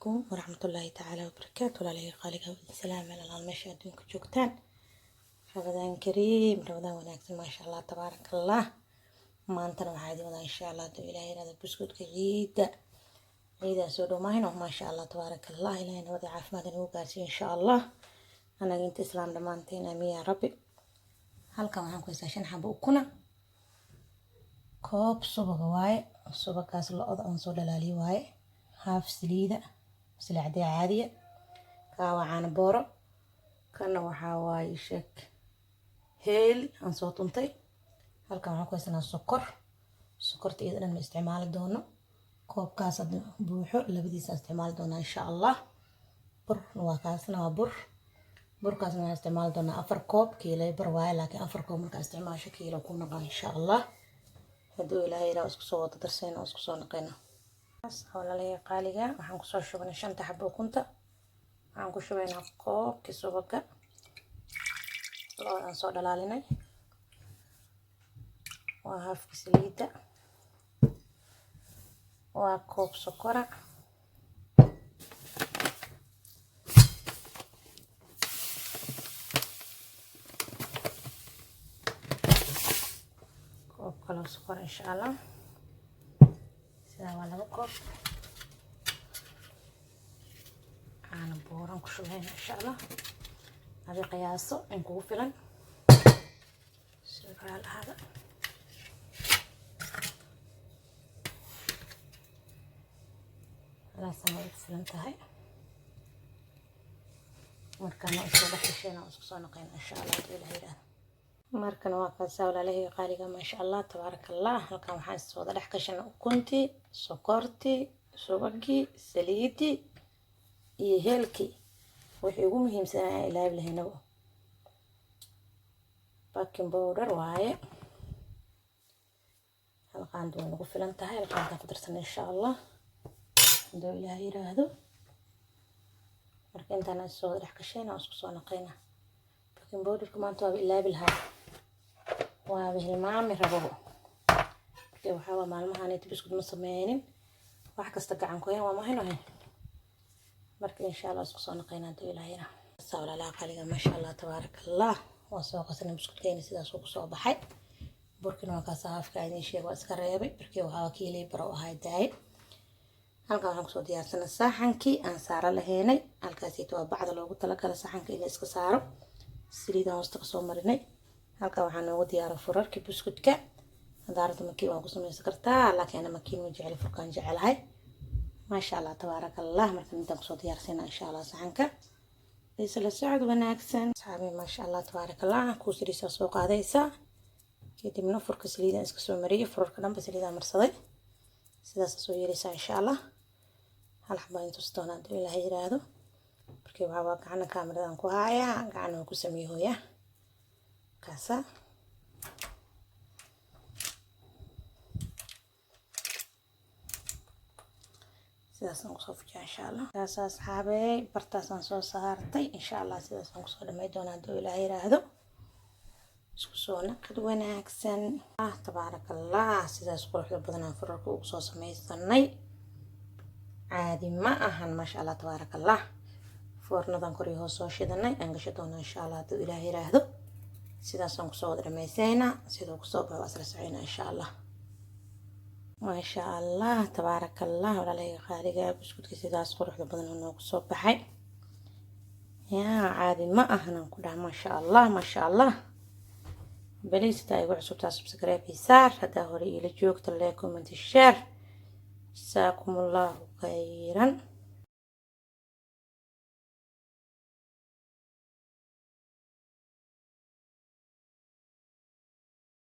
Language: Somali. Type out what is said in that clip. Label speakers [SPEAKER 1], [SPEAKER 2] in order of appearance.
[SPEAKER 1] عليكم ورحمة الله تعالى وبركاته. ولا عليه قالك السلام على الله ماشي أدونك جوكتان. رمضان كريم، رمضان وناكسن ما شاء الله تبارك الله. ما أنت وحادي ولا إن شاء الله دو إلهي هذا بسكوت كريدة عيدا سودو ماهنو ما شاء الله تبارك الله. إلهي نوضي عافمادن وقاسي إن شاء الله. أنا جنت إسلام دمانتين أمي يا ربي. halkan waxaan ku haystaa 5 xabo ukuna, koob subag waaye, subagaas lo'da aan soo dhalaaliyo waaye, haaf saliida silacdi caadiya, kaawa caano booro, kana waxa waaye sheek heel aan soo tuntay. halkan waxaan ku haystaa sokorta iyada dhan ma isticmaali doono, koobkaas hadda buuxo labadiisa isticmaali doona insha Allah. bur waa kaasna waa burkaasna waxaan isticmaali doonaa 4 koob kiilo bar waaye, laakiin 4 koob marka isticmaasho kiilo ku noqon insha Allah. haduu ilaahay ilaa isku soo wada darsayna isku soo naqayna hawlaha qaaliga. waxaan ku soo shubnay 5 xabo ukunta, waxaan ku shubaynaa koobkii subaga aan soo dhalaalinay, waa haaf saliida, waa koob sokora, kala sokor insha Allah. sida waa laba koob caano booran ku shubeyna insha Allah. hadi qiyaaso in kugu filan sida hada la sameeyo filan tahay markaan isku dhaxshayna isku soo naqayna insha Allah ilaahay. markan waa kaasa walaalahay qaaliga ma sha Allah tabarakallah. halkan waxaan soo wada dhex gashan ukunti, sokorti, subagi, saliidi iyo heelki. wixii ugu muhiimsan ee ilaahay lahaynaba baking powder waaye. halkan doon ugu filan tahay, halkan ku darsan insha Allah haduu ilaahay yiraahdo. marka intaan soo wada dhex gashan isku soo naqayna baking powder maanta waa ilaahay lahaa waa hilmaami rabo. waxa waa maalmahan ay biskud ma sameeynin, wax kasta gacan ku heen waa mahaynahay. marka insha Allah isku soo naqayna haduu ilaahay sawla qaaliga ma sha Allah tabarakallah. waa soo qasnay biskudkeena sidaas uu soo baxay. burkina waa ka saafka idin sheeg waa iska reebay markii waxa kiilay baro ahay daay. halkan waxaan ku soo diyaarsanay saxankii aan saara lahaynay. halkaas waa bacda loogu talagalay saxanka in la iska saaro, saliid aan hoosta ka soo marinay. halka waxaan ugu diyaaray furarkii biskudka. hadaarta makii waan ku sameeyay kartaa, laakiin ana makii ma jecel furkaan jecelahay. ma sha Allah tabarakallah. markaan intaan ku soo diyaarsanay insha Allah saxanka isla socod wanaagsan. saami ma sha Allah tabarakallah. ku siriisa soo qaadaysa kadibna furka saliida iska soo mariyay, furarka dhanba saliida marsaday sidaas soo yeelaysa insha Allah. hal xabaan inta stoonaan ilaahay yiraahdo markii waxa waa gacana kaamiradan ku haaya, gacana ku sameeyoya kaasa. sidaas aan soo fujaa insha Allah. kaasa asxaabay bartaas aan soo saartay insha Allah. sidaas aan soo dhamay doonaa haduu ilaahay yiraahdo. isku soo naqad wanaagsan tabarakallah. sidaas quruxda badan aan furarka ugu soo sameeysanay caadi ma ahan ma sha Allah tabarakallah. foornadan koriyo hoos soo shidanay aan gasho doonaa insha Allah haduu ilaahay yiraahdo. sidaas aan soo wada dhameysayna sidoo ku soo baxo asla socayna insha Allah. ma sha Allah tabarakallah. walaalahay qaaliga biskudka sidaas quruxda badan oo ku soo baxay yaa caadi ma ahan ku dhax ma sha Allah ma sha Allah. بليز تايغو عصوبتا سبسكرايب يسار هدا هوري إلي جوكتا لايك ومنتي شير. جزاكم الله خيرا.